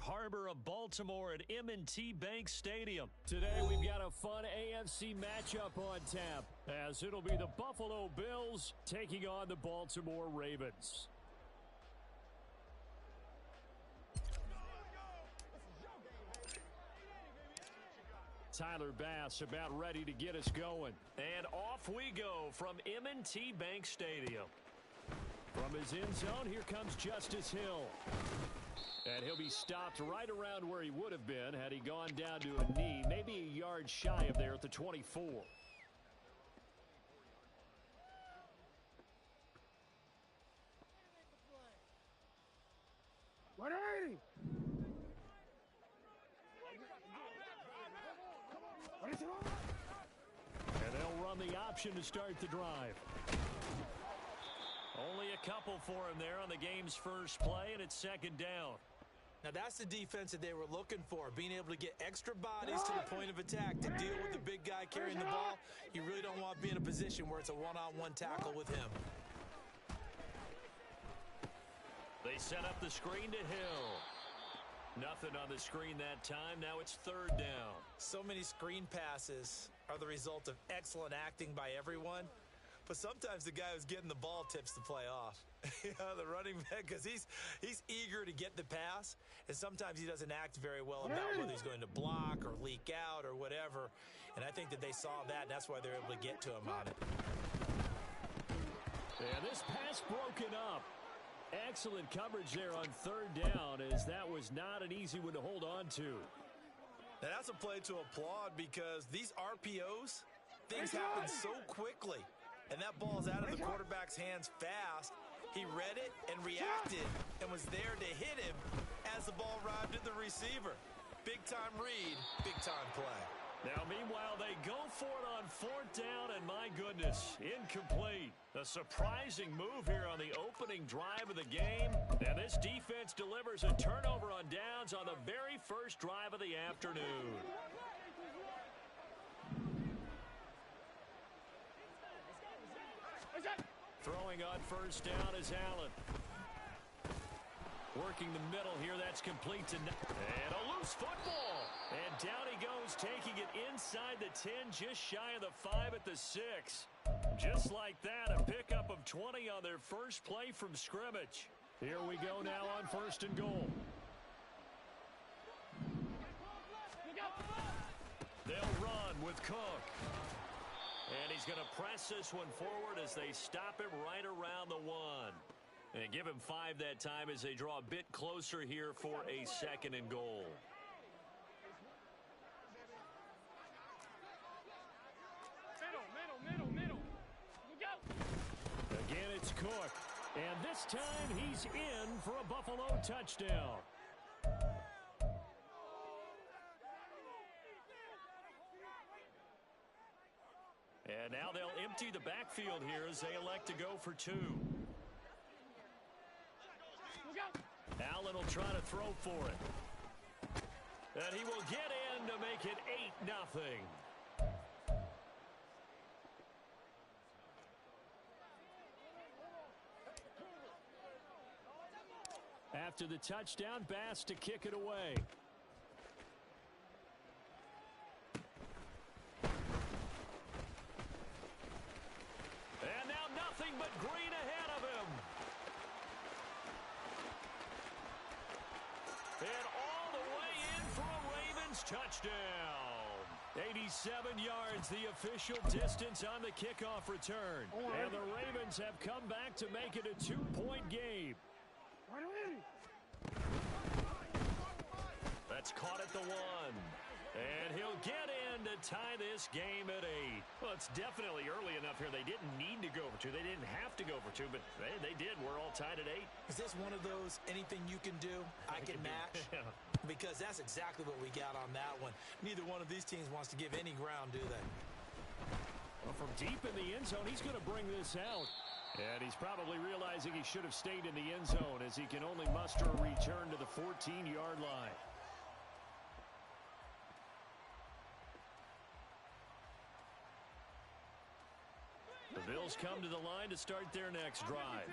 Harbor of Baltimore at M&T Bank Stadium. Today we've got a fun AFC matchup on tap, as it'll be the Buffalo Bills taking on the Baltimore Ravens. Tyler Bass about ready to get us going. And off we go from M&T Bank Stadium. From his end zone, here comes Justice Hill. And he'll be stopped right around where he would have been had he gone down to a knee, maybe a yard shy of there at the 24. 180. And they'll run the option to start the drive. Only a couple for him there on the game's first play, and it's second down. Now that's the defense that they were looking for, being able to get extra bodies to the point of attack to deal with the big guy carrying the ball. You really don't want to be in a position where it's a one-on-one tackle with him. They set up the screen to Hill. Nothing on the screen that time. Now it's third down. So many screen passes are the result of excellent acting by everyone. But sometimes the guy who's getting the ball tips the play off. The running back, because he's eager to get the pass, and sometimes he doesn't act very well about whether he's going to block or leak out or whatever. And I think that they saw that, and that's why they're able to get to him on it. And this pass broken up. Excellent coverage there on third down, as that was not an easy one to hold on to. Now that's a play to applaud, because these RPOs, things happen so quickly. And that ball's out of the quarterback's hands fast. He read it and reacted and was there to hit him as the ball arrived at the receiver. Big-time read, big-time play. Now, meanwhile, they go for it on fourth down, and my goodness, incomplete. A surprising move here on the opening drive of the game. And this defense delivers a turnover on downs on the very first drive of the afternoon. Throwing on first down is Allen. Working the middle here, that's complete to... And a loose football. And down he goes, taking it inside the 10, just shy of the 5 at the 6. Just like that, a pickup of 20 on their first play from scrimmage. Here we go now on first and goal. They'll run with Cook. And he's going to press this one forward as they stop him right around the 1. And give him 5 that time as they draw a bit closer here for a second and goal. Middle. Go. Again, it's Cook. And this time he's in for a Buffalo touchdown. And now they'll empty the backfield here as they elect to go for 2. Allen will try to throw for it. And he will get in to make it 8-0. After the touchdown, Bass to kick it away. And now nothing but green ahead of him. And all the way in for a Ravens touchdown. 87 yards, the official distance on the kickoff return. And the Ravens have come back to make it a 2-point game. That's caught at the 1. And he'll get in to tie this game at 8. Well, it's definitely early enough here. They didn't need to go for 2. They didn't have to go for 2, but they did. We're all tied at 8. Is this one of those anything you can do, I can match? Yeah. Because that's exactly what we got on that one. Neither one of these teams wants to give any ground, do they? Well, from deep in the end zone, he's going to bring this out. And he's probably realizing he should have stayed in the end zone, as he can only muster a return to the 14-yard line. The Bills come to the line to start their next drive.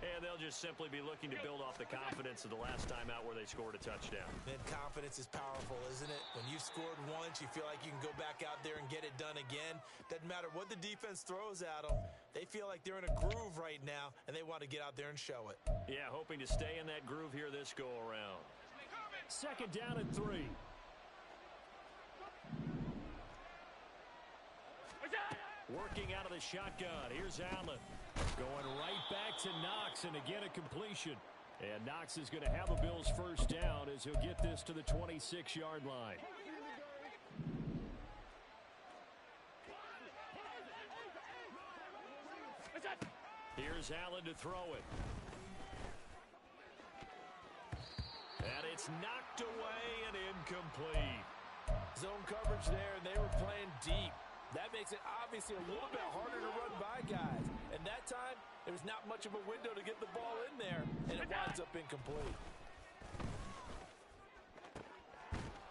And they'll just simply be looking to build off the confidence of the last time out where they scored a touchdown. And confidence is powerful, isn't it? When you've scored once, you feel like you can go back out there and get it done again. Doesn't matter what the defense throws at them. They feel like they're in a groove right now, and they want to get out there and show it. Yeah, hoping to stay in that groove here this go-around. Second down and 3. Working out of the shotgun. Here's Allen. Going right back to Knox, and again a completion. And Knox is going to have a Bills first down as he'll get this to the 26-yard line. Here's Allen to throw it. And it's knocked away and incomplete. Zone coverage there, and they were playing deep. That makes it obviously a little bit harder to run by guys. And that time, there was not much of a window to get the ball in there, and it winds up incomplete.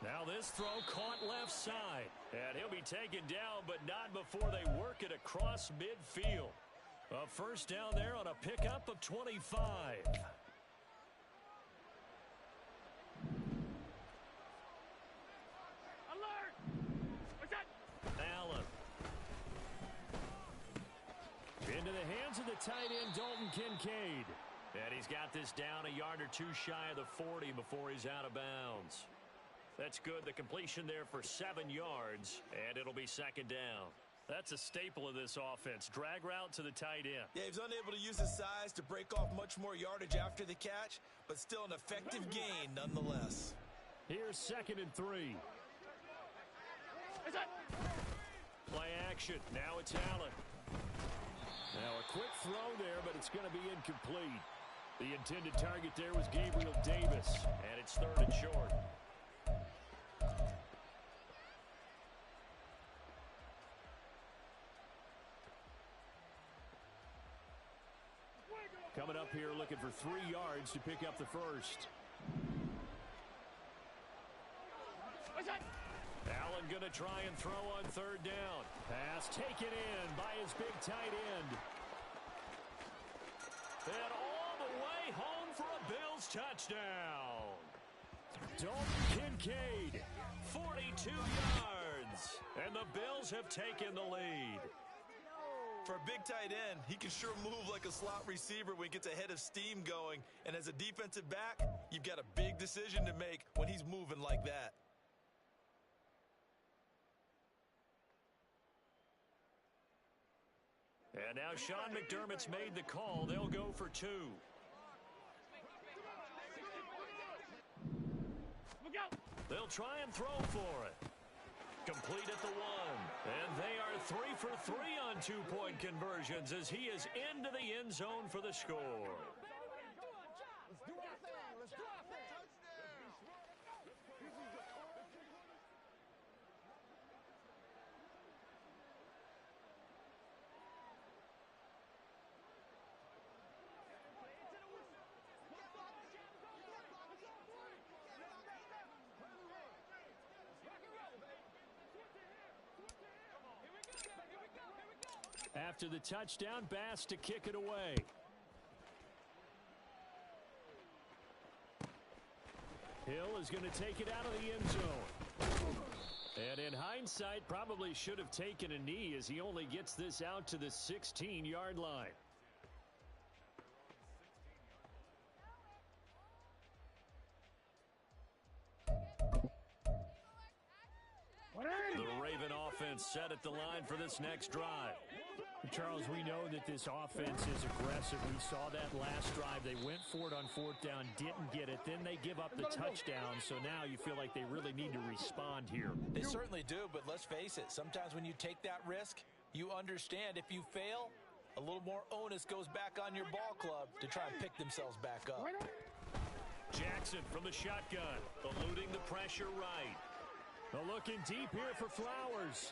Now this throw caught left side. And he'll be taken down, but not before they work it across midfield. A first down there on a pickup of 25. Allen. Into the hands of the tight end, Dalton Kincaid. And he's got this down a yard or two shy of the 40 before he's out of bounds. That's good. The completion there for 7 yards, and it'll be second down. That's a staple of this offense. Drag route to the tight end. Yeah, he's unable to use his size to break off much more yardage after the catch, but still an effective gain nonetheless. Here's second and 3. Play action. Now it's Allen. Now a quick throw there, but it's going to be incomplete. The intended target there was Gabriel Davis, and it's third and short. Coming up here looking for 3 yards to pick up the first. Allen going to try and throw on third down. Pass taken in by his big tight end. And all the way home for a Bills touchdown. Dalton Kincaid, 42 yards. And the Bills have taken the lead. For a big tight end, he can sure move like a slot receiver when he gets a head of steam going. And as a defensive back, you've got a big decision to make when he's moving like that. And now Sean McDermott's made the call. They'll go for 2. They'll try and throw for it. Complete at the 1. And they are 3 for 3 on 2-point conversions as he is into the end zone for the score. After the touchdown, Bass to kick it away. Hill is going to take it out of the end zone. And in hindsight, probably should have taken a knee as he only gets this out to the 16-yard line. The Raven offense set at the line for this next drive. Charles, we know that this offense is aggressive. We saw that last drive. They went for it on fourth down, didn't get it. Then they give up the touchdown. So now you feel like they really need to respond here. They certainly do, but let's face it. Sometimes when you take that risk, you understand if you fail, a little more onus goes back on your ball club to try and pick themselves back up. Jackson from the shotgun, eluding the pressure right. Looking deep here for Flowers.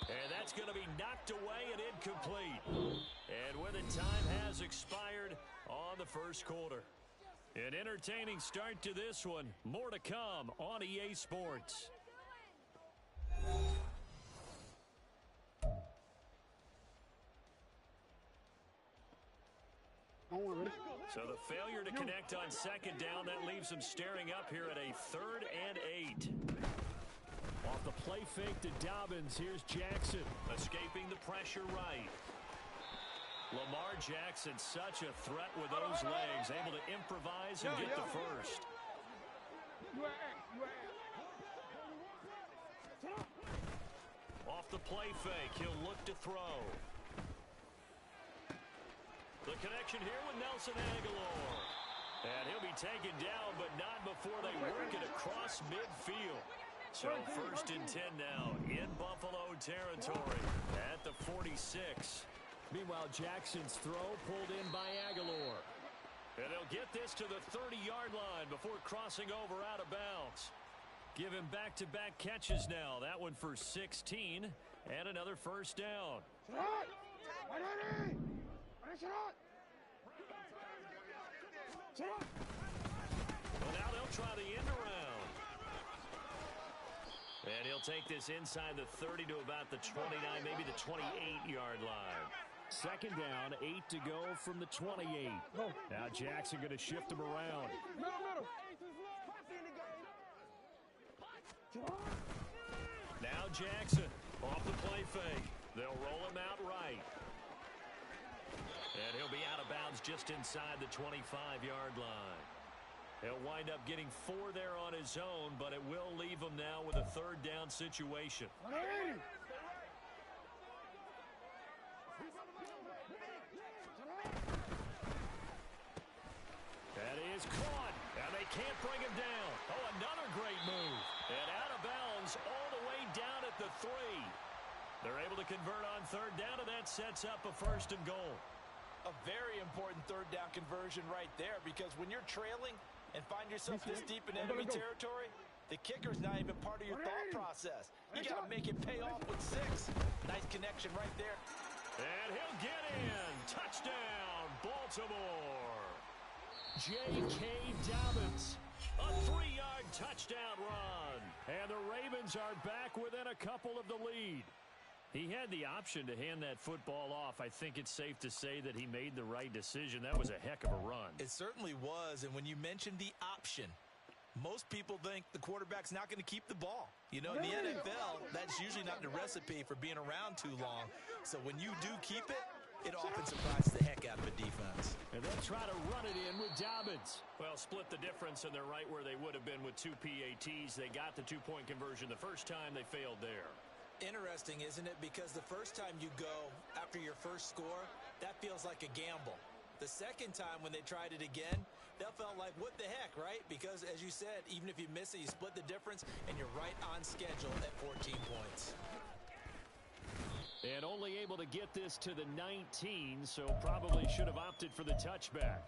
And that's going to be knocked away and incomplete. And where the time has expired on the first quarter. An entertaining start to this one. More to come on EA Sports. So the failure to connect on second down, that leaves them staring up here at a 3rd and 8. Off the play fake to Dobbins, here's Jackson. Escaping the pressure right. Lamar Jackson, such a threat with those legs, able to improvise and get the first. Off the play fake, he'll look to throw. The connection here with Nelson Aguilar. And he'll be taken down, but not before they work it across midfield. So 1st and 10 now in Buffalo territory at the 46. Meanwhile, Jackson's throw pulled in by Aguilar. And they'll get this to the 30-yard line before crossing over out of bounds. Give him back-to-back catches now. That one for 16 and another first down. Well, now they'll try the end around. And he'll take this inside the 30 to about the 29, maybe the 28-yard line. 2nd down, 8 to go from the 28. Now Jackson going to shift him around. Now Jackson off the play fake. They'll roll him out right. And he'll be out of bounds just inside the 25-yard line. He'll wind up getting 4 there on his own, but it will leave him now with a 3rd down situation. That is caught, and they can't bring him down. Oh, another great move. And out of bounds all the way down at the 3. They're able to convert on 3rd down, and that sets up a 1st and goal. A very important 3rd down conversion right there, because when you're trailing and find yourself this deep in enemy territory, the kicker's not even part of your thought process. You got to make it pay off with 6. Nice connection right there. And he'll get in. Touchdown, Baltimore. J.K. Dobbins. A 3-yard touchdown run. And the Ravens are back within a couple of the lead. He had the option to hand that football off. I think it's safe to say that he made the right decision. That was a heck of a run. It certainly was, and when you mentioned the option, most people think the quarterback's not going to keep the ball. You know, in the NFL, that's usually not the recipe for being around too long. So when you do keep it, it often surprises the heck out of a defense. And they'll try to run it in with Dobbins. Well, split the difference, and they're right where they would have been with 2 PATs. They got the 2-point conversion the first time. They failed there. Interesting, isn't it? Because the first time you go after your first score, that feels like a gamble. The second time when they tried it again, that felt like, what the heck, right? Because, as you said, even if you miss it, you split the difference, and you're right on schedule at 14 points. And only able to get this to the 19, so probably should have opted for the touchback.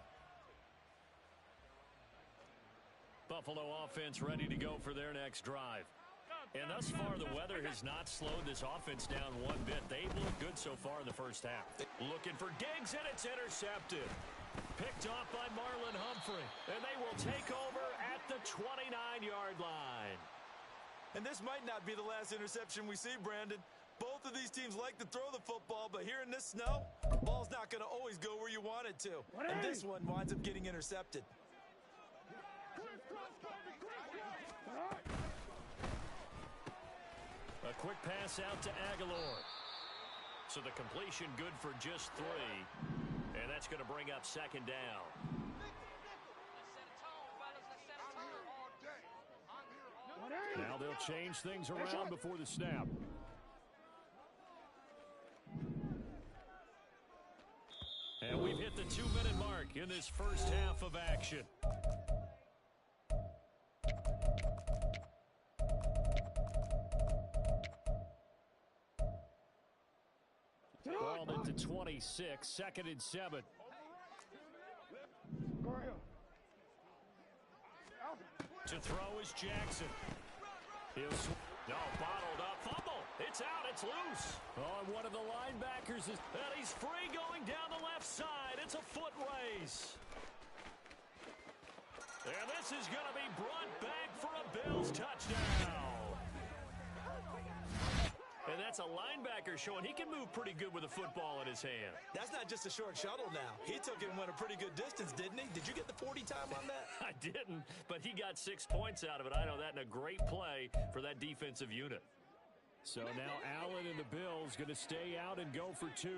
Buffalo offense ready to go for their next drive. And thus far, the weather has not slowed this offense down one bit. They've looked good so far in the first half. Looking for Diggs, and it's intercepted. Picked off by Marlon Humphrey. And they will take over at the 29-yard line. And this might not be the last interception we see, Brandon. Both of these teams like to throw the football, but here in this snow, the ball's not going to always go where you want it to. And this one winds up getting intercepted. A quick pass out to Aguilar. So the completion good for just 3. And that's going to bring up 2nd down. Now they'll change things around before the snap. And we've hit the 2-minute mark in this first half of action. Ball into 26, 2nd and 7. To throw is Jackson. Bottled up. Fumble. It's out. It's loose. Oh, and one of the linebackers is... And he's free going down the left side. It's a foot race. And this is going to be brought back for a Bills touchdown. And that's a linebacker showing he can move pretty good with a football in his hand. That's not just a short shuttle now. He took it and went a pretty good distance, didn't he? Did you get the 40 time on that? I didn't, but he got 6 points out of it. I know that, in a great play for that defensive unit. So now Allen and the Bills going to stay out and go for 2.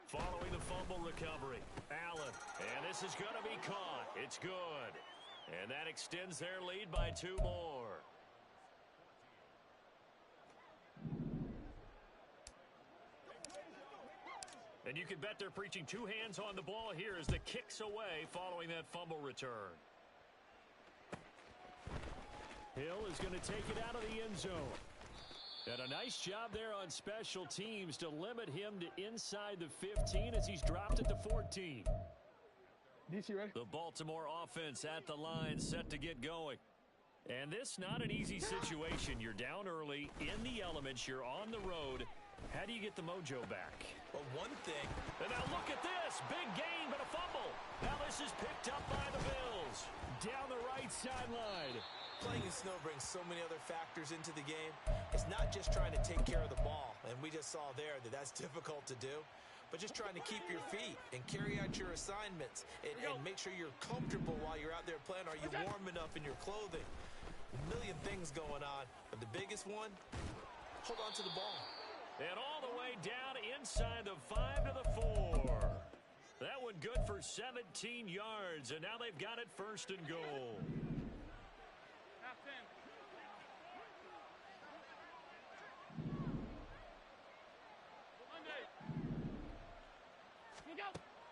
Following the fumble recovery, Allen, and this is going to be caught. It's good. And that extends their lead by 2 more. And you can bet they're preaching 2 hands on the ball here as the kick's away following that fumble return. Hill is going to take it out of the end zone. And a nice job there on special teams to limit him to inside the 15 as he's dropped it to 14. DC ready? The Baltimore offense at the line, set to get going. And this not an easy situation. You're down early, in the elements, you're on the road. How do you get the mojo back? Well, one thing. And now look at this. Big gain, but a fumble. Now this is picked up by the Bills. Down the right sideline. Playing in snow brings so many other factors into the game. It's not just trying to take care of the ball, and we just saw there that that's difficult to do, but just trying to keep your feet and carry out your assignments and make sure you're comfortable while you're out there playing. Are you warm enough in your clothing? A million things going on, but the biggest one, hold on to the ball. And all the way down inside the 5 to the 4. That one good for 17 yards, and now they've got it 1st and goal.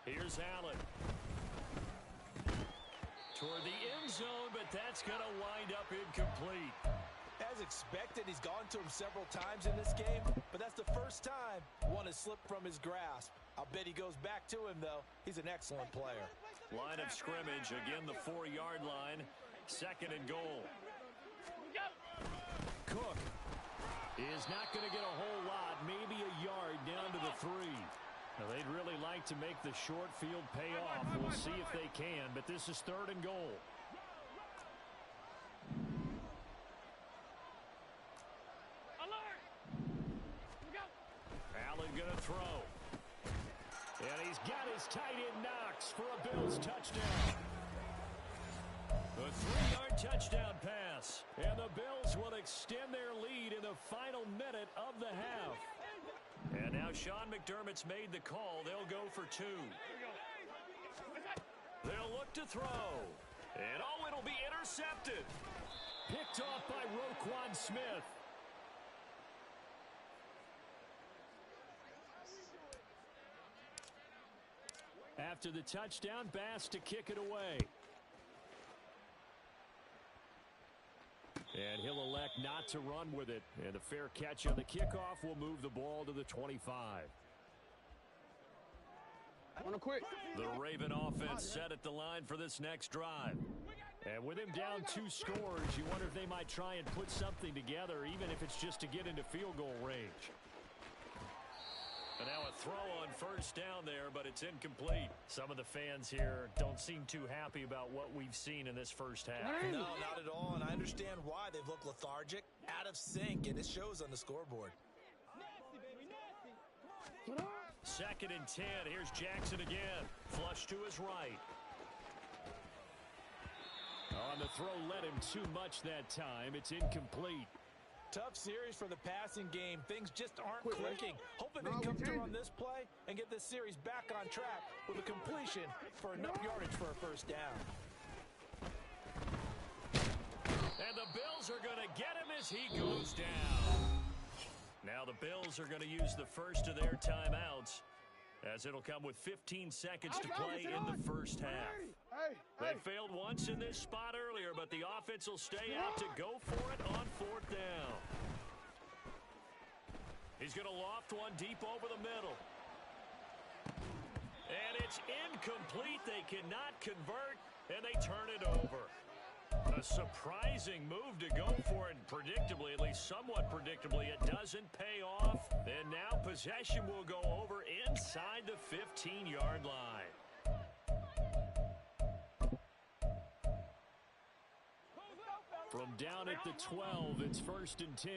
Here's Allen. Toward the end zone, but that's going to wind up incomplete. As expected, he's gone to him several times in this game, but that's the first time one has slipped from his grasp. I'll bet he goes back to him, though. He's an excellent player. Line of scrimmage, again the 4-yard line. 2nd and goal. Cook is not going to get a whole lot, maybe a yard down to the 3. Now, they'd really like to make the short field pay off. We'll see if they can, but this is 3rd and goal. Allen going to throw. And he's got his tight end Knox for a Bills touchdown. A 3-yard touchdown pass. And the Bills will extend their lead in the final minute of the half. And now Sean McDermott's made the call. They'll go for 2. They'll look to throw. And oh, it'll be intercepted. Picked off by Roquan Smith. After the touchdown, Bass to kick it away. And he'll elect not to run with it. And a fair catch on the kickoff will move the ball to the 25. I want to quit. The Raven offense set at the line for this next drive. And with him down 2 scores, you wonder if they might try and put something together, even if it's just to get into field goal range. And now a throw on 1st down there, but it's incomplete. Some of the fans here don't seem too happy about what we've seen in this first half. No, not at all, and I understand why. They've looked lethargic, out of sync, and it shows on the scoreboard. 2nd and 10. Here's Jackson again. Flush to his right. On the throw led him too much that time. It's incomplete. Tough series for the passing game. Things just aren't clicking. Hoping they come through on this play and get this series back on track with a completion for enough yardage for a 1st down. And the Bills are going to get him as he goes down. Now the Bills are going to use the first of their timeouts, as it'll come with 15 seconds to play in the first half. They failed once in this spot earlier, but the offense will stay out to go for it on 4th down. He's going to loft one deep over the middle. And it's incomplete. They cannot convert, and they turn it over. A surprising move to go for it, and predictably, at least somewhat predictably, it doesn't pay off. And now possession will go over inside the 15-yard line. From down at the 12, it's 1st and 10.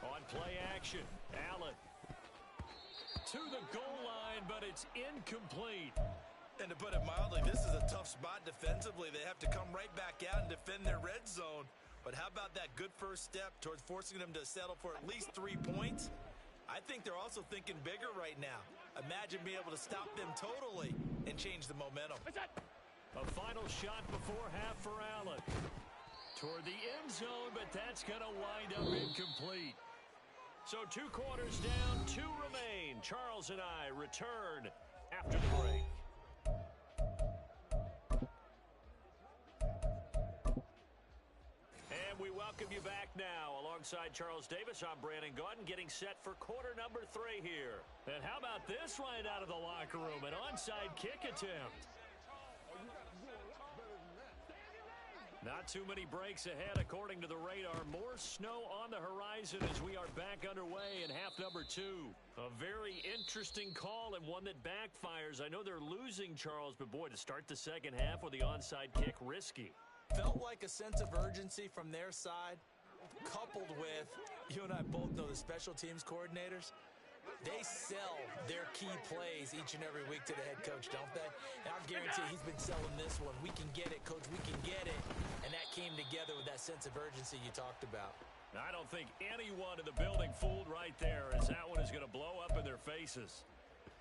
On play action, Allen to the goal line, but it's incomplete. And to put it mildly, this is a tough spot defensively. They have to come right back out and defend their red zone. But how about that good first step towards forcing them to settle for at least 3 points? I think they're also thinking bigger right now. Imagine being able to stop them totally and change the momentum. A final shot before half for Allen. Toward the end zone, but that's going to wind up incomplete. So 2 quarters down, 2 remain. Charles and I return after the break. And we welcome you back now. Alongside Charles Davis, I'm Brandon Gaudin, getting set for quarter number 3 here. And how about this right out of the locker room? An onside kick attempt. Not too many breaks ahead according to the radar. More snow on the horizon as we are back underway in half number 2. A very interesting call and one that backfires. I know they're losing, Charles, but boy, to start the second half with the onside kick, risky. Felt like a sense of urgency from their side, coupled with, you and I both know the special teams coordinators. They sell their key plays each and every week to the head coach, don't they? And I guarantee he's been selling this one. We can get it, coach, we can get it. And that came together with that sense of urgency you talked about. I don't think anyone in the building fooled right there, as that one is going to blow up in their faces.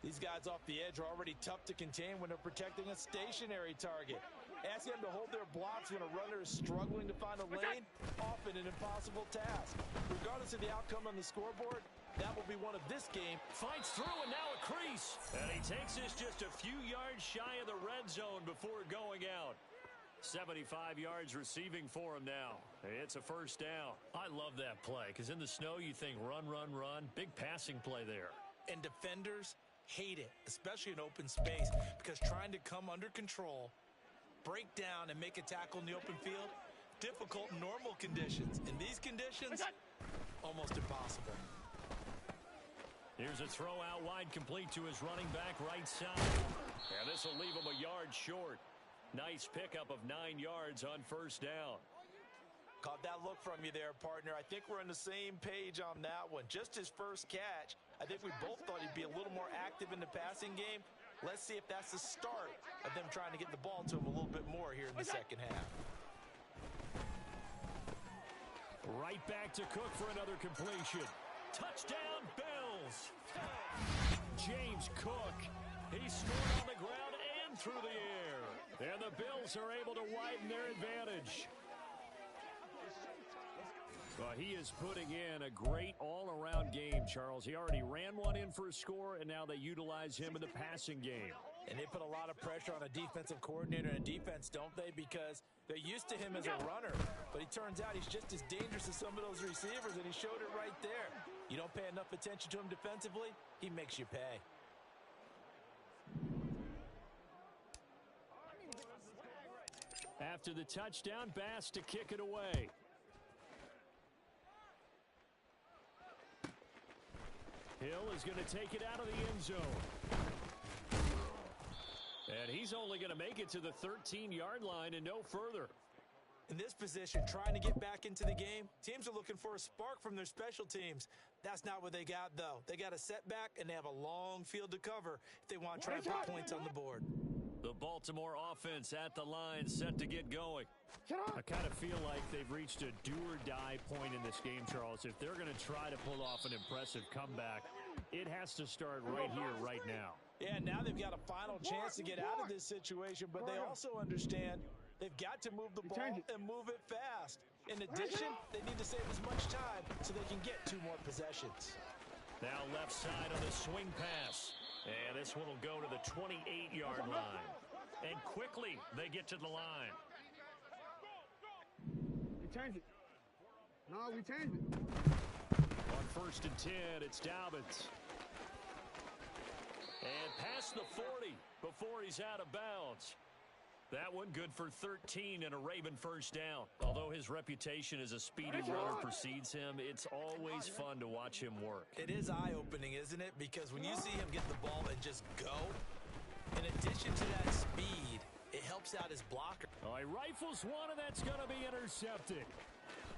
These guys off the edge are already tough to contain when they're protecting a stationary target. Ask them to hold their blocks when a runner is struggling to find a lane, often an impossible task. Regardless of the outcome on the scoreboard, that will be one of this game. Fights through and now a crease. And he takes this just a few yards shy of the red zone before going out. 75 yards receiving for him now. It's a first down. I love that play because in the snow you think run, run, run. Big passing play there. And defenders hate it, especially in open space, because trying to come under control, break down, and make a tackle in the open field, difficult in normal conditions. In these conditions, almost impossible. Here's a throw out wide, complete to his running back right side. And this will leave him a yard short. Nice pickup of 9 yards on first down. Caught that look from you there, partner. I think we're on the same page on that one. Just his first catch. I think we both thought he'd be a little more active in the passing game. Let's see if that's the start of them trying to get the ball to him a little bit more here in the second half. Right back to Cook for another completion. Touchdown, Bills. James Cook. He scored on the ground and through the air. And the Bills are able to widen their advantage. Well, he is putting in a great all-around game, Charles. He already ran one in for a score, and now they utilize him in the passing game. And they put a lot of pressure on a defensive coordinator and a defense, don't they? Because they're used to him as a runner. But it turns out he's just as dangerous as some of those receivers, and he showed it right there. You don't pay enough attention to him defensively, he makes you pay. After the touchdown, Bass to kick it away. Hill is going to take it out of the end zone. And he's only going to make it to the 13-yard line and no further. In this position, trying to get back into the game, teams are looking for a spark from their special teams. That's not what they got, though. They got a setback, and they have a long field to cover if they want to try and put points on the board. The Baltimore offense at the line, set to get going. I kind of feel like they've reached a do-or-die point in this game, Charles. If they're going to try to pull off an impressive comeback, it has to start right here, right now. Yeah, now they've got a final chance to get out of this situation, but they also understand they've got to move the ball and move it fast. In addition, they need to save as much time so they can get 2 more possessions. Now left side on the swing pass. And this one will go to the 28-yard line. And quickly, they get to the line. We changed it. No, we changed it. On 1st and 10, it's Dobbins. And past the 40 before he's out of bounds. That one good for 13 and a Raven first down. Although his reputation as a speedy runner precedes him, it's always fun to watch him work. It is eye-opening, isn't it? Because when you see him get the ball and just go, in addition to that speed, it helps helps out his blocker. Oh, he rifles one, and that's going to be intercepted.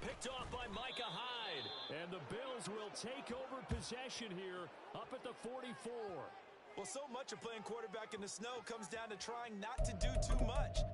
Picked off by Micah Hyde. And the Bills will take over possession here up at the 44. Well, so much of playing quarterback in the snow comes down to trying not to do too much.